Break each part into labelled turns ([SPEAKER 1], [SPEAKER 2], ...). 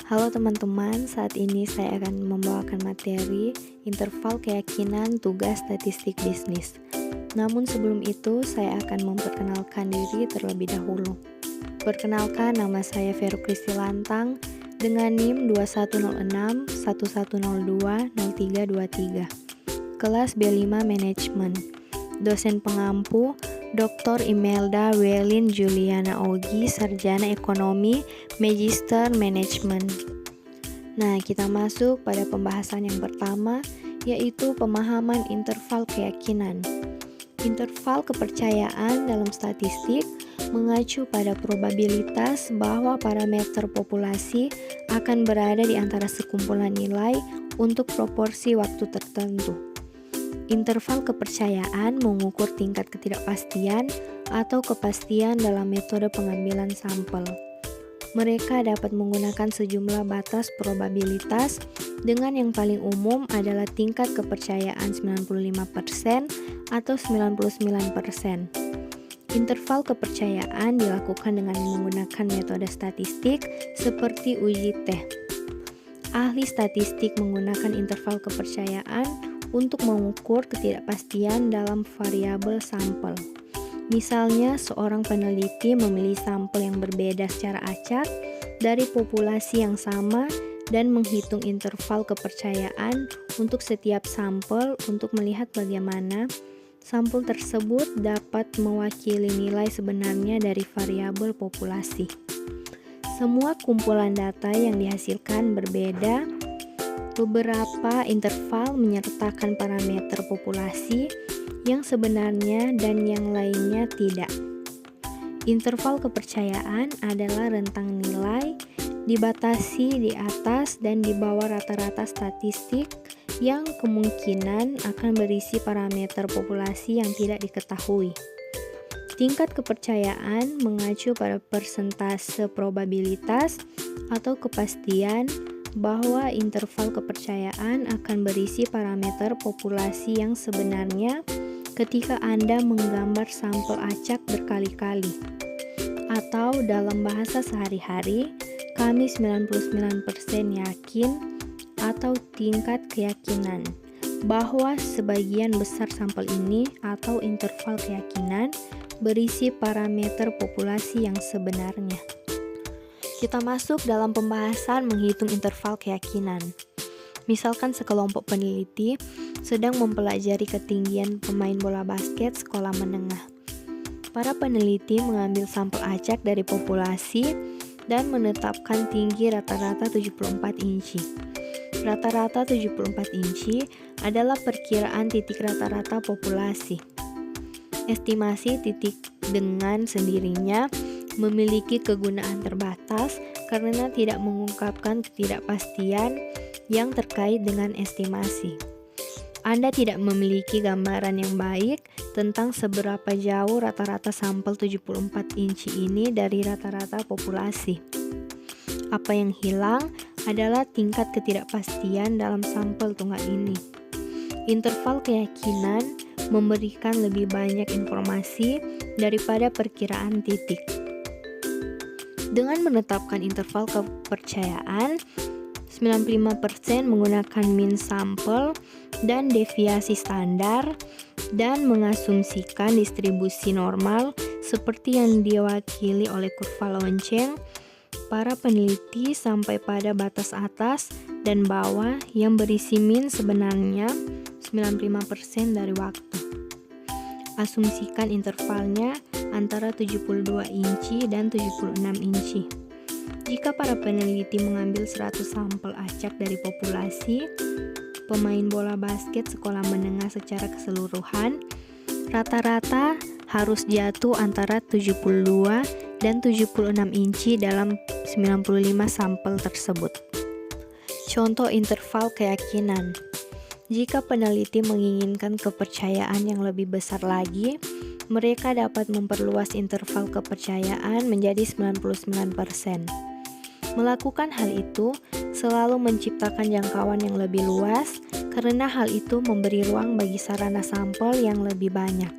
[SPEAKER 1] Halo teman-teman, saat ini saya akan membawakan materi interval keyakinan tugas statistik bisnis. Namun sebelum itu, saya akan memperkenalkan diri terlebih dahulu. Perkenalkan, nama saya Vero Kristi Lantang dengan NIM 2106 1102 0323. Kelas B5 Manajemen. Dosen pengampu Dr. Imelda Welin Juliana Ogi, Sarjana Ekonomi, Magister Manajemen. Nah, kita masuk pada pembahasan yang pertama, yaitu pemahaman interval keyakinan. Interval kepercayaan dalam statistik mengacu pada probabilitas bahwa parameter populasi akan berada di antara sekumpulan nilai untuk proporsi waktu tertentu. Interval kepercayaan mengukur tingkat ketidakpastian atau kepastian dalam metode pengambilan sampel. Mereka dapat menggunakan sejumlah batas probabilitas dengan yang paling umum adalah tingkat kepercayaan 95% atau 99%. Interval kepercayaan dilakukan dengan menggunakan metode statistik seperti uji T. Ahli statistik menggunakan interval kepercayaan untuk mengukur ketidakpastian dalam variabel sampel. Misalnya, seorang peneliti memilih sampel yang berbeda secara acak dari populasi yang sama dan menghitung interval kepercayaan untuk setiap sampel untuk melihat bagaimana sampel tersebut dapat mewakili nilai sebenarnya dari variabel populasi. Semua kumpulan data yang dihasilkan berbeda. Beberapa interval menyertakan parameter populasi yang sebenarnya dan yang lainnya tidak. Interval kepercayaan adalah rentang nilai dibatasi di atas dan di bawah rata-rata statistik yang kemungkinan akan berisi parameter populasi yang tidak diketahui. Tingkat kepercayaan mengacu pada persentase probabilitas atau kepastian bahwa interval kepercayaan akan berisi parameter populasi yang sebenarnya ketika Anda menggambar sampel acak berkali-kali. Atau dalam bahasa sehari-hari, kami 99% yakin atau tingkat keyakinan bahwa sebagian besar sampel ini atau interval keyakinan berisi parameter populasi yang sebenarnya. Kita masuk dalam pembahasan menghitung interval keyakinan. Misalkan sekelompok peneliti sedang mempelajari ketinggian pemain bola basket sekolah menengah. Para peneliti mengambil sampel acak dari populasi dan menetapkan tinggi rata-rata 74 inci. Rata-rata 74 inci adalah perkiraan titik rata-rata populasi. Estimasi titik dengan sendirinya memiliki kegunaan terbatas karena tidak mengungkapkan ketidakpastian yang terkait dengan estimasi. Anda tidak memiliki gambaran yang baik tentang seberapa jauh rata-rata sampel 74 inci ini dari rata-rata populasi. Apa yang hilang adalah tingkat ketidakpastian dalam sampel tunggal ini. Interval keyakinan memberikan lebih banyak informasi daripada perkiraan titik. Dengan menetapkan interval kepercayaan, 95% menggunakan mean sampel dan deviasi standar dan mengasumsikan distribusi normal seperti yang diwakili oleh kurva lonceng, para peneliti sampai pada batas atas dan bawah yang berisi mean sebenarnya 95% dari waktu. Asumsikan intervalnya antara 72 inci dan 76 inci. Jika para peneliti mengambil 100 sampel acak dari populasi pemain bola basket sekolah menengah secara keseluruhan, rata-rata harus jatuh antara 72 dan 76 inci dalam 95 sampel tersebut. Contoh interval keyakinan. Jika peneliti menginginkan kepercayaan yang lebih besar lagi, mereka dapat memperluas interval kepercayaan menjadi 99%. Melakukan hal itu selalu menciptakan jangkauan yang lebih luas karena hal itu memberi ruang bagi sarana sampel yang lebih banyak.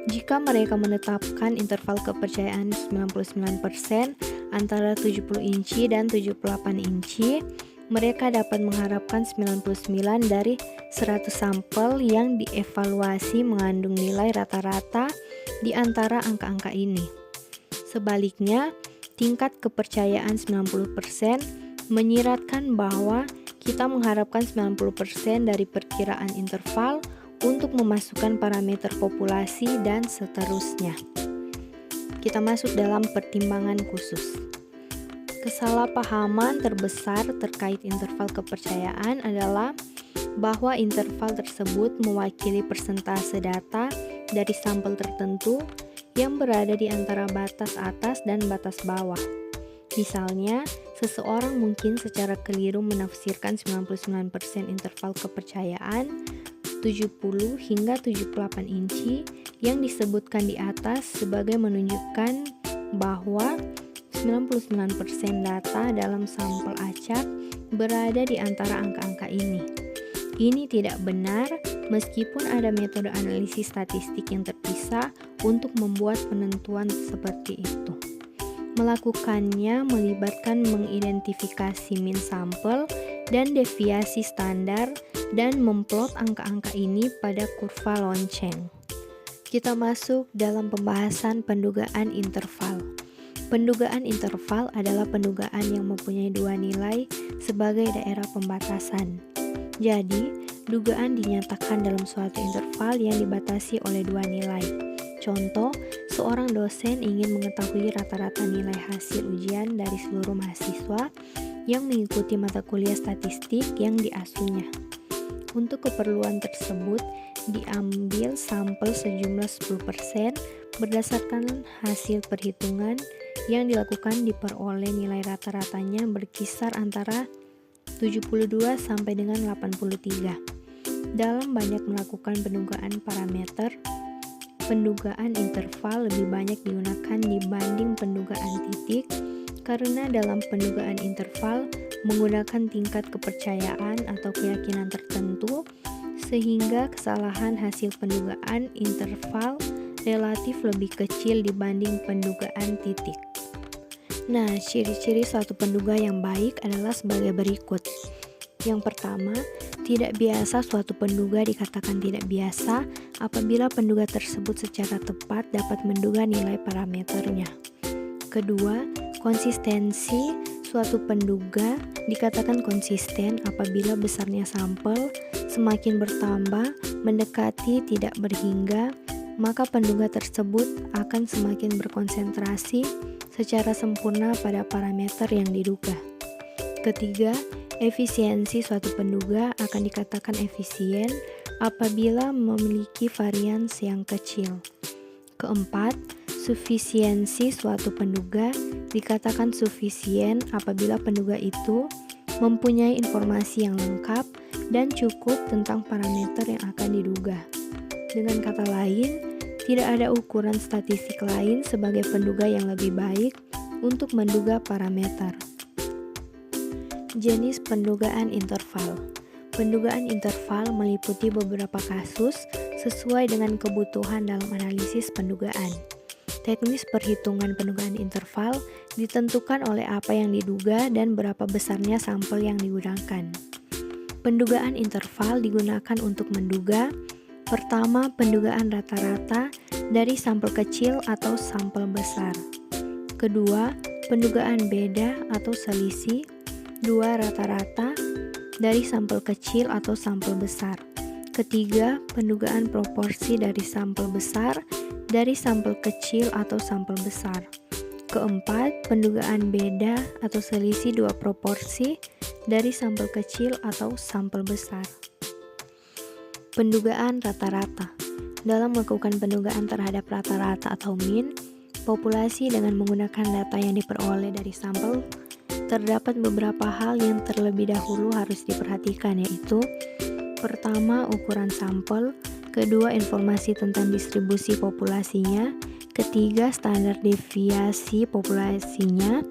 [SPEAKER 1] Jika mereka menetapkan interval kepercayaan 99%, antara 70 inci dan 78 inci, mereka dapat mengharapkan 99 dari 100 sampel yang dievaluasi mengandung nilai rata-rata di antara angka-angka ini. Sebaliknya, tingkat kepercayaan 90% menyiratkan bahwa kita mengharapkan 90% dari perkiraan interval untuk memasukkan parameter populasi dan seterusnya. Kita masuk dalam pertimbangan khusus. Kesalahpahaman terbesar terkait interval kepercayaan adalah bahwa interval tersebut mewakili persentase data dari sampel tertentu yang berada di antara batas atas dan batas bawah. Misalnya, seseorang mungkin secara keliru menafsirkan 99% interval kepercayaan 70 hingga 78 inci yang disebutkan di atas sebagai menunjukkan bahwa 99% data dalam sampel acak berada di antara angka-angka ini. Ini tidak benar meskipun ada metode analisis statistik yang terpisah untuk membuat penentuan seperti itu. Melakukannya melibatkan mengidentifikasi min sampel dan deviasi standar dan memplot angka-angka ini pada kurva lonceng. Kita masuk dalam pembahasan pendugaan interval. Pendugaan interval adalah pendugaan yang mempunyai dua nilai sebagai daerah pembatasan. Jadi, dugaan dinyatakan dalam suatu interval yang dibatasi oleh dua nilai. Contoh, seorang dosen ingin mengetahui rata-rata nilai hasil ujian dari seluruh mahasiswa yang mengikuti mata kuliah statistik yang diasuhnya. Untuk keperluan tersebut, diambil sampel sejumlah 10% berdasarkan hasil perhitungan yang dilakukan diperoleh nilai rata-ratanya berkisar antara 72 sampai dengan 83. Dalam banyak melakukan pendugaan parameter, pendugaan interval lebih banyak digunakan dibanding pendugaan titik karena dalam pendugaan interval menggunakan tingkat kepercayaan atau keyakinan tertentu sehingga kesalahan hasil pendugaan interval relatif lebih kecil dibanding pendugaan titik. Nah, ciri-ciri suatu penduga yang baik adalah sebagai berikut. Yang pertama, tidak biasa. Suatu penduga dikatakan tidak biasa apabila penduga tersebut secara tepat dapat menduga nilai parameternya. Kedua, konsistensi. Suatu penduga dikatakan konsisten apabila besarnya sampel semakin bertambah mendekati tidak berhingga, maka penduga tersebut akan semakin berkonsentrasi secara sempurna pada parameter yang diduga. Ketiga, efisiensi. Suatu penduga akan dikatakan efisien apabila memiliki varians yang kecil. Keempat, sufisiensi. Suatu penduga dikatakan sufisien apabila penduga itu mempunyai informasi yang lengkap dan cukup tentang parameter yang akan diduga. Dengan kata lain, tidak ada ukuran statistik lain sebagai penduga yang lebih baik untuk menduga parameter. Jenis pendugaan interval. Pendugaan interval meliputi beberapa kasus sesuai dengan kebutuhan dalam analisis pendugaan. Teknis perhitungan pendugaan interval ditentukan oleh apa yang diduga dan berapa besarnya sampel yang digunakan. Pendugaan interval digunakan untuk menduga: pertama, pendugaan rata-rata dari sampel kecil atau sampel besar. Kedua, pendugaan beda atau selisih. Dua, rata-rata dari sampel kecil atau sampel besar. Ketiga, pendugaan proporsi dari sampel besar dari sampel kecil atau sampel besar. Keempat, pendugaan beda atau selisih dua proporsi dari sampel kecil atau sampel besar. Pendugaan rata-rata. Dalam melakukan pendugaan terhadap rata-rata atau min populasi dengan menggunakan data yang diperoleh dari sampel, terdapat beberapa hal yang terlebih dahulu harus diperhatikan, yaitu: pertama, ukuran sampel. Kedua, informasi tentang distribusi populasinya. Ketiga, standar deviasi populasinya.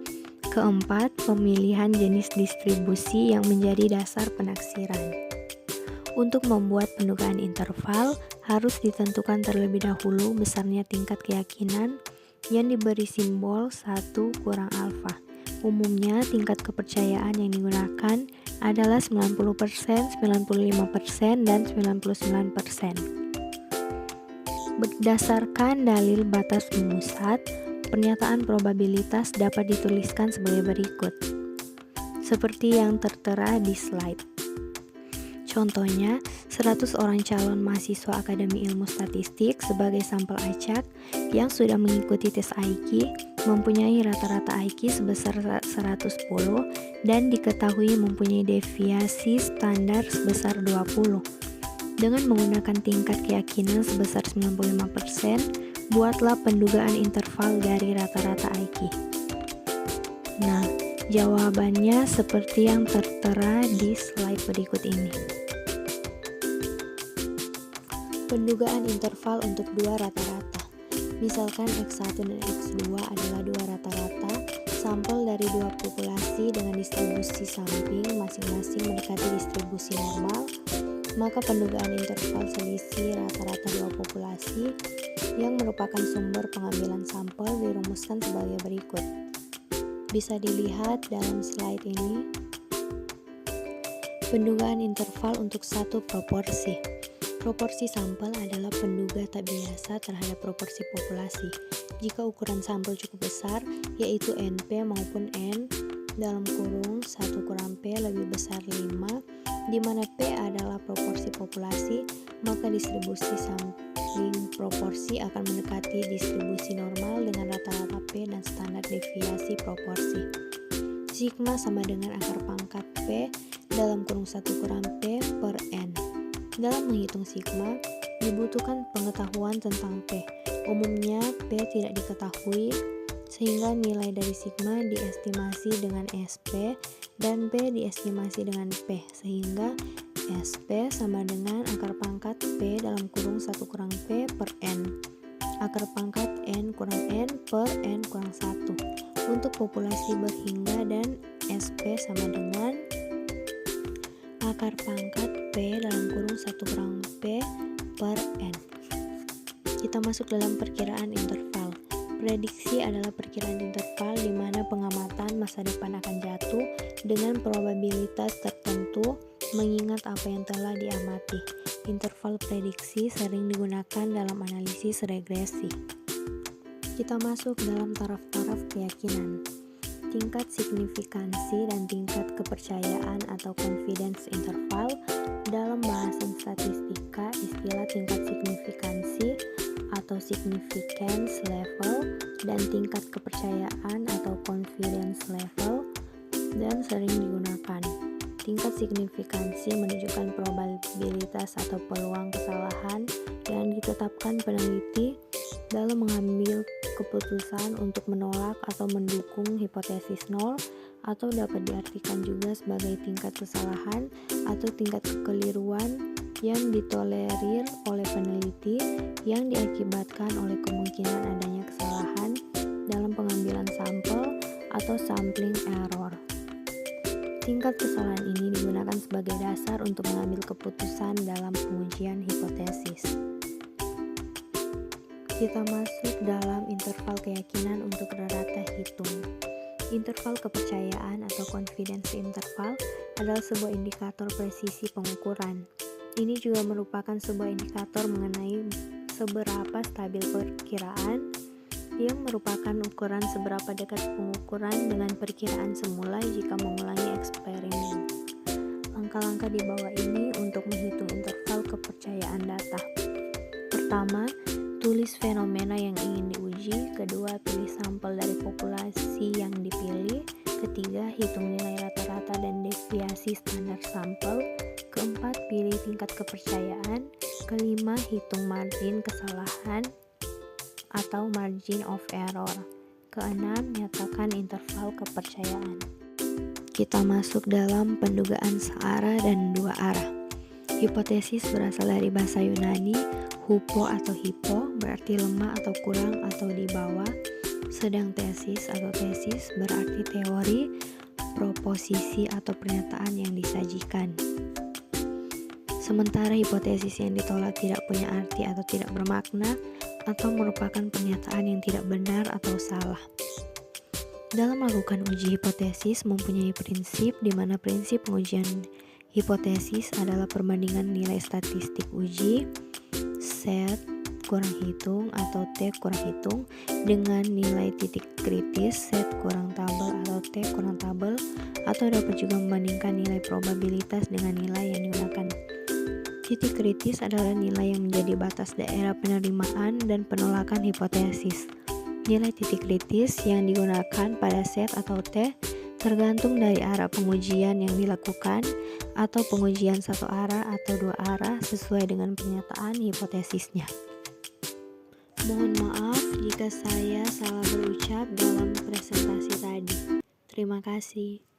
[SPEAKER 1] Keempat, pemilihan jenis distribusi yang menjadi dasar penaksiran. Untuk membuat pendugaan interval, harus ditentukan terlebih dahulu besarnya tingkat keyakinan yang diberi simbol 1 kurang alfa. Umumnya tingkat kepercayaan yang digunakan adalah 90%, 95%, dan 99%. Berdasarkan dalil batas rumusat, pernyataan probabilitas dapat dituliskan sebagai berikut, seperti yang tertera di slide. Contohnya, 100 orang calon mahasiswa Akademi Ilmu Statistik sebagai sampel acak yang sudah mengikuti tes IQ mempunyai rata-rata IQ sebesar 110 dan diketahui mempunyai deviasi standar sebesar 20. Dengan menggunakan tingkat keyakinan sebesar 95%, buatlah pendugaan interval dari rata-rata IQ. Nah, jawabannya seperti yang tertera di slide berikut ini. Pendugaan interval untuk dua rata-rata. Misalkan X1 dan X2 adalah dua rata-rata sampel dari dua populasi dengan distribusi samping masing-masing mendekati distribusi normal, maka pendugaan interval selisih rata-rata dua populasi yang merupakan sumber pengambilan sampel dirumuskan sebagai berikut. Bisa dilihat dalam slide ini. Pendugaan interval untuk satu proporsi. Proporsi sampel adalah penduga tak biasa terhadap proporsi populasi. Jika ukuran sampel cukup besar, yaitu NP maupun N dalam kurung 1 kurang P lebih besar 5, di mana P adalah proporsi populasi, maka distribusi sampling proporsi akan mendekati distribusi normal dengan rata-rata P dan standar deviasi proporsi. Sigma sama dengan akar pangkat P dalam kurung 1 kurang P per N. Dalam menghitung sigma, dibutuhkan pengetahuan tentang P. Umumnya, P tidak diketahui, sehingga nilai dari sigma diestimasi dengan SP dan P diestimasi dengan P, sehingga SP sama dengan akar pangkat P dalam kurung 1 kurang P per N. Akar pangkat N kurang N per N kurang 1 untuk populasi berhingga, dan SP sama dengan akar pangkat P dalam kurung 1 kurang P per N. Kita masuk dalam perkiraan interval. Prediksi adalah perkiraan interval di mana pengamatan masa depan akan jatuh dengan probabilitas tertentu mengingat apa yang telah diamati. Interval prediksi sering digunakan dalam analisis regresi. Kita masuk dalam taraf-taraf keyakinan. Tingkat signifikansi dan tingkat kepercayaan atau confidence interval. Dalam bahasan statistika, istilah tingkat signifikansi atau significance level dan tingkat kepercayaan atau confidence level dan sering digunakan. Tingkat signifikansi menunjukkan probabilitas atau peluang kesalahan yang ditetapkan peneliti dalam mengambil keputusan untuk menolak atau mendukung hipotesis nol, atau dapat diartikan juga sebagai tingkat kesalahan atau tingkat kekeliruan yang ditolerir oleh peneliti yang diakibatkan oleh kemungkinan adanya kesalahan dalam pengambilan sampel atau sampling error. Tingkat kesalahan ini digunakan sebagai dasar untuk mengambil keputusan dalam pengujian hipotesis. Kita masuk dalam interval keyakinan untuk rata hitung. Interval kepercayaan atau confidence interval adalah sebuah indikator presisi pengukuran. Ini juga merupakan sebuah indikator mengenai seberapa stabil perkiraan, yang merupakan ukuran seberapa dekat pengukuran dengan perkiraan semula jika mengulangi eksperimen. Langkah-langkah di bawah ini untuk menghitung interval kepercayaan data. Pertama, tulis fenomena yang ingin diuji. Kedua, pilih sampel dari populasi yang dipilih. Ketiga, hitung nilai rata-rata dan deviasi standar sampel. Keempat, pilih tingkat kepercayaan. Kelima, hitung margin kesalahan atau margin of error. Keenam, nyatakan interval kepercayaan. Kita masuk dalam pendugaan searah dan dua arah. Hipotesis berasal dari bahasa Yunani, hupo atau hipo berarti lemah atau kurang atau di bawah, sedang tesis atau tesis berarti teori, proposisi atau pernyataan yang disajikan. Sementara hipotesis yang ditolak tidak punya arti atau tidak bermakna, atau merupakan pernyataan yang tidak benar atau salah. Dalam melakukan uji hipotesis mempunyai prinsip di mana prinsip pengujian hipotesis adalah perbandingan nilai statistik uji set kurang hitung atau T kurang hitung dengan nilai titik kritis set kurang tabel atau T kurang tabel, atau dapat juga membandingkan nilai probabilitas dengan nilai yang digunakan. Titik kritis adalah nilai yang menjadi batas daerah penerimaan dan penolakan hipotesis. Nilai titik kritis yang digunakan pada set atau T tergantung dari arah pengujian yang dilakukan atau pengujian satu arah atau dua arah sesuai dengan pernyataan hipotesisnya. Mohon maaf jika saya salah berucap dalam presentasi tadi. Terima kasih.